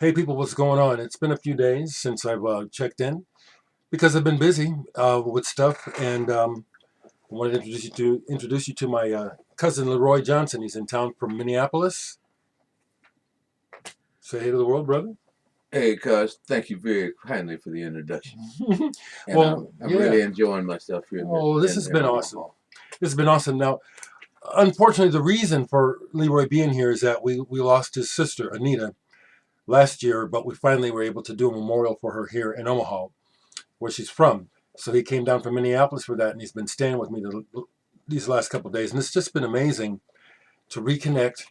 Hey people, what's going on? It's been a few days since I've checked in because I've been busy with stuff, and I wanted to introduce you to my cousin Leroy Johnson. He's in town from Minneapolis. Say hey to the world, brother. Hey, cuz, thank you very kindly for the introduction. And Well, I'm yeah. really enjoying myself here in the Oh, this has in been awesome. Omaha. This has been awesome. Now, unfortunately, the reason for Leroy being here is that we lost his sister Anita last year, but we finally were able to do a memorial for her here in Omaha, where she's from. So he came down from Minneapolis for that, and he's been staying with me these last couple of days, and it's just been amazing to reconnect.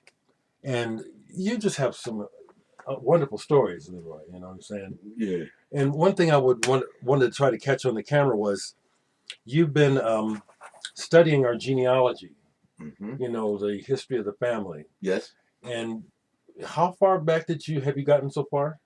And you just have some wonderful stories, Leroy. You know what I'm saying? Yeah. And one thing I would wanted to try to catch on the camera was you've been studying our genealogy. Hmm. You know, the history of the family. Yes. And how far back did you have you gotten so far?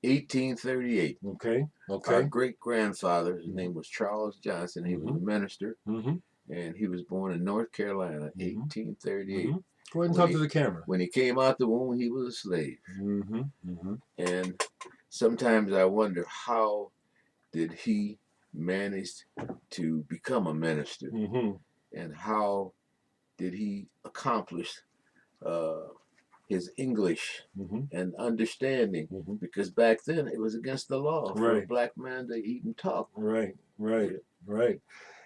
1838. Okay. Our Okay. great grandfather, his name was Charles Johnson. He was Mm-hmm. a minister, Mm-hmm. and he was born in North Carolina, Mm-hmm. 1838. Mm-hmm. Go ahead and When talk to he the camera. when he came out the womb, he was a slave. Mm-hmm. Mm-hmm. And sometimes I wonder how did he manage to become a minister, Mm-hmm. and how did he accomplish uh, his English Mm-hmm. and understanding, Mm-hmm. because back then it was against the law for a Right. black man to eat and talk. Right. Right. Yeah. Right.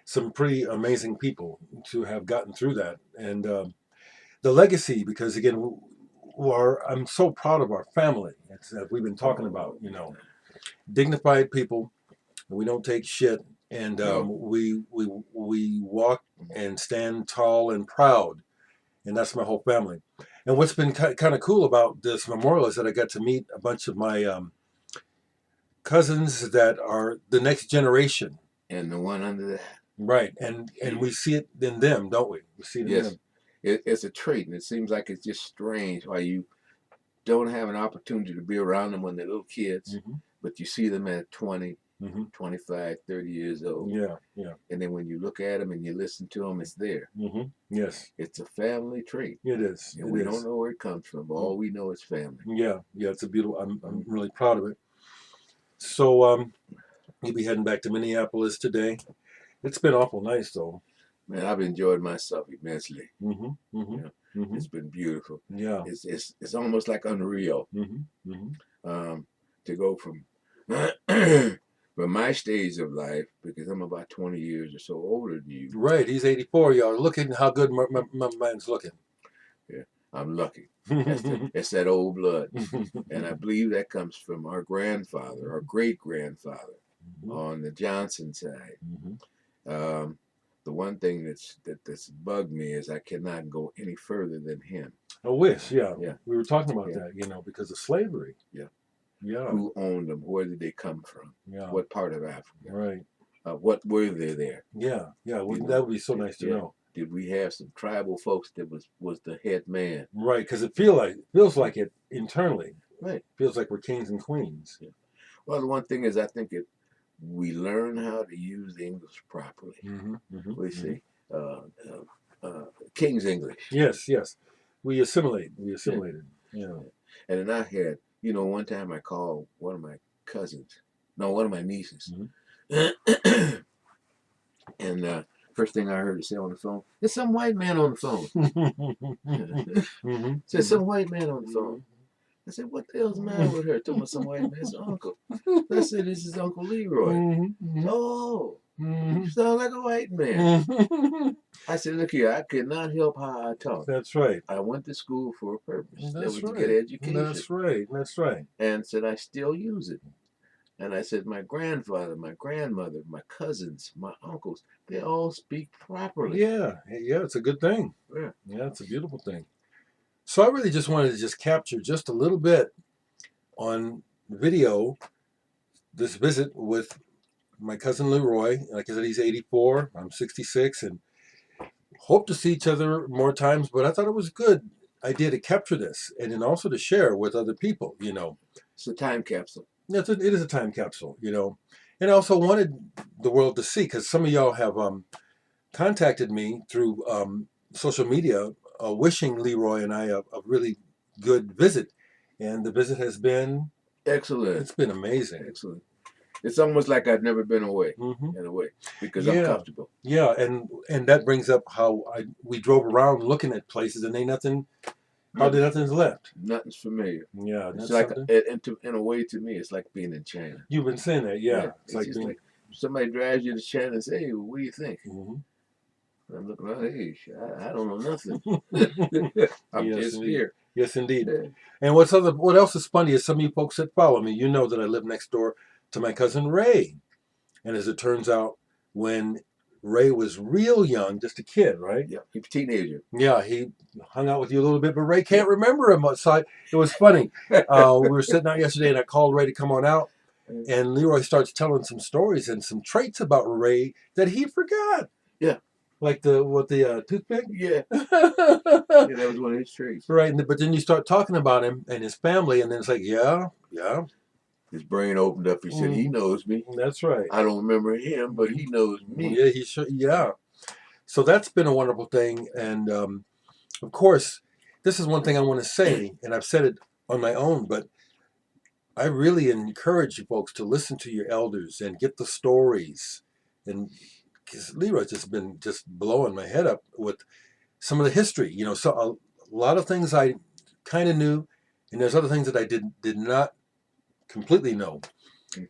Some pretty amazing people to have gotten through that, and the legacy. Because again, I'm so proud of our family. It's we've been talking about. Oh, You know, dignified people. We don't take shit, and no. we walk and stand tall and proud, and that's my whole family. And what's been kind of cool about this memorial is that I got to meet a bunch of my cousins that are the next generation. And the one under that. Right, and we see it in them, don't we? We see it in Yes. them. It's a trait, and it seems like it's just strange why you don't have an opportunity to be around them when they're little kids, Mm-hmm. but you see them at 20, Mm-hmm. 25, 30 years old. Yeah, yeah. And then when you look at them and you listen to them, it's there. Mm-hmm. Yes, It's a family trait. it is. And It we don't is. know where it comes from. All we know is family. Yeah, yeah. It's a beautiful. I'm Mhm. really proud of it. So you'll be heading back to Minneapolis today. It's been awful nice though. Man, I've enjoyed myself immensely. Mm-hmm. Mm-hmm. You know, Mm-hmm. it's been beautiful. Yeah. It's almost like unreal, Mm-hmm. Mm-hmm. to go from from my stage of life, because I'm about 20 years or so older than you. Right. He's 84. Y'all look at how good my man's looking. Yeah, I'm lucky. That's that old blood, and I believe that comes from our grandfather, our great grandfather, on the Johnson side. Mm-hmm. Um, the one thing that's bugged me is I cannot go any further than him. I wish. Yeah. Yeah, We were talking about yeah, that. Because of slavery. yeah. Yeah. Who owned them? Where did they come from? Yeah. What part of Africa? Right. What were they there? Yeah. Yeah. You That know, would be so nice to yeah. know. Did we have some tribal folks that was the head man? Right. Because it feels like it internally. Right. Feels like we're kings and queens. Yeah. Well, the one thing is, I think we learn how to use English properly. Mm-hmm. Mm-hmm. We Mm-hmm. say uh, King's English. Yes. Yes. We assimilate. We Yeah. assimilated. Yeah. And then I had, one time I called one of my cousins, no, one of my nieces, Mm-hmm. and first thing I heard her say on the phone, "There's some white man on the phone." Mm-hmm. Said some white man on the phone. I said, "What the hell's the matter with her?" Told me some white man. It's uncle. I said, "This is Uncle Leroy." Mm-hmm. Oh, Mm-hmm. you sound like a white man. Mm-hmm. I said, "Look here, I could not help how I talk. That's right. I went to school for a purpose. That That's was to get right. education." That's right. That's right. And said, I still use it. And I said, my grandfather, my grandmother, my cousins, my uncles, they all speak properly. Yeah. Yeah. It's a good thing. Yeah. Yeah. It's a beautiful thing. So I really just wanted to just capture just a little bit on video this visit with my cousin Leroy. Like I said, he's 84. I'm 66, and hope to see each other more times. But I thought it was a good idea to capture this and then also to share with other people. It's a time capsule. It is a time capsule. And I also wanted the world to see, because some of y'all have contacted me through social media, wishing Leroy and I a really good visit. and the visit has been Excellent. it's been amazing. Excellent. It's almost like I've never been away, Hmm. in a way, because I'm Yeah, comfortable. yeah, and that brings up how we drove around looking at places, and ain't nothing, hardly nothing's left. Nothing's familiar. Yeah, It's that's like, something. in a way, to me, it's like being in China. You've been saying that, yeah. It's It's like just being. like somebody drives you to China and say, hey, what do you think? Mhm. I'm looking around, hey, I don't know nothing. I'm Yes, just indeed. here. Yes, indeed. Yeah. And what else is funny is some of you folks that follow me, you know that I live next door to my cousin Ray. And as it turns out, when Ray was real young, just a kid, right? Yeah, he's a teenager. Yeah, he hung out with you a little bit, but Ray can't remember him much. So it was funny. We were sitting out yesterday, and I called Ray to come on out, and Leroy starts telling some stories and some traits about Ray that he forgot. Yeah. Like the toothpick? Yeah. Yeah, that was one of his traits. Right, but then you start talking about him and his family, and then it's like, yeah. His brain opened up. He said, he knows me. That's right. I don't remember him, but he knows me. Yeah, he should. Yeah. So that's been a wonderful thing, and of course, this is one thing I want to say, and I've said it on my own, but I really encourage you folks to listen to your elders and get the stories, and because Leroy's just been just blowing my head up with some of the history. You know, so a lot of things I kind of knew, and there's other things that I did not completely know.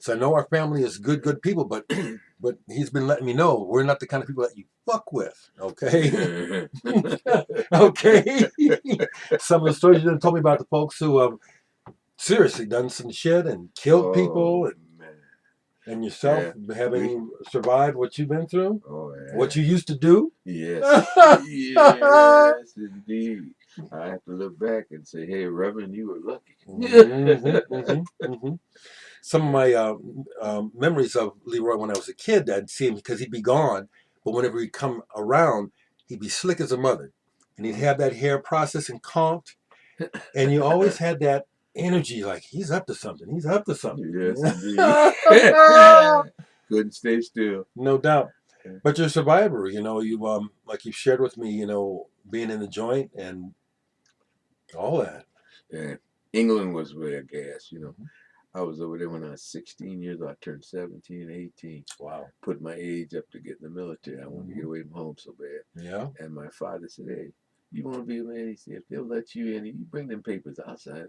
So I know our family is good people, but he's been letting me know we're not the kind of people that you fuck with. Okay, okay. Some of the stories you done told me about the folks who seriously done some shit and killed people, and yourself having survived what you've been through, what you used to do. Yes, yes, indeed. I have to look back and say, hey, Reverend, you were lucky. Some of my memories of Leroy when I was a kid, I'd see him because he'd be gone, but whenever he'd come around, he'd be slick as a mother, and he'd have that hair processed and combed, and you always had that energy, like he's up to something. He's up to something. Yes, indeed. Couldn't stay still. No doubt. But you're a survivor. You know, you like you've shared with me. You know, being in the joint and all that. Yeah, England was where gas. You know, I was over there when I was 16 years old. I turned 17, 18. Wow. Put my age up to get in the military. I wanted to get away from home so bad. Yeah. And my father said, hey, you want to be a man? He said, if they'll let you in, you bring them papers outside.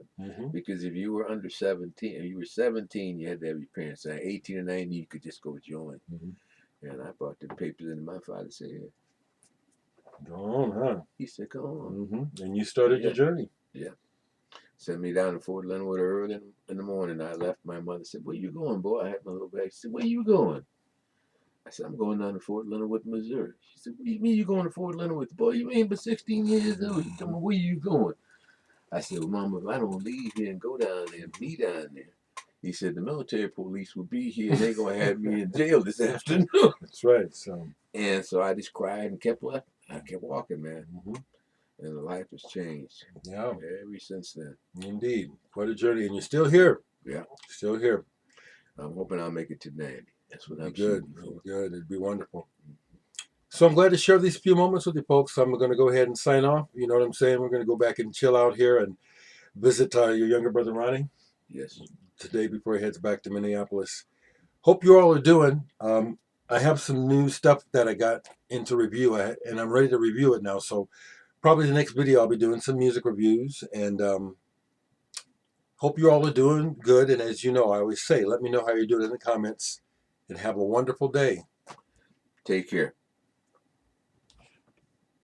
Because if you were under 17, if you were 17, you had to have your parents sign. 18 or 19, you could just go join. And I brought the papers in, and my father said, go on, huh? He said, come on. And you started your journey. Yeah. Sent me down to Fort Leonard early in the morning. I left. My mother said, where you going, boy? I had my little bag. She said, where you going? I said, I'm going down to Fort Leonard, Missouri. She said, what do you mean you going to Fort Leonard? Boy, you ain't but 16 years old. You tell me, where you going? I said, well, Mama, if I don't leave here and go down there and be down there, he said, the military police will be here and they're going to have me in jail this afternoon. That's right. And so I just cried and kept walking. I kept walking, man. And the life has changed. Yeah. Ever since then. Indeed. Quite a journey. And you're still here. Yeah. Still here. I'm hoping I'll make it to 90. That's what I'm good. shooting for. Good. It'd be wonderful. So I'm glad to share these few moments with you folks. I'm going to go ahead and sign off. You know what I'm saying? We're going to go back and chill out here and visit your younger brother, Ronnie. Yes. Today before he heads back to Minneapolis. Hope you all are doing. I have some new stuff that I got into review, and I'm ready to review it now. So probably the next video I'll be doing some music reviews, and hope you all are doing good. And as you know, I always say, let me know how you're doing in the comments, and have a wonderful day. Take care.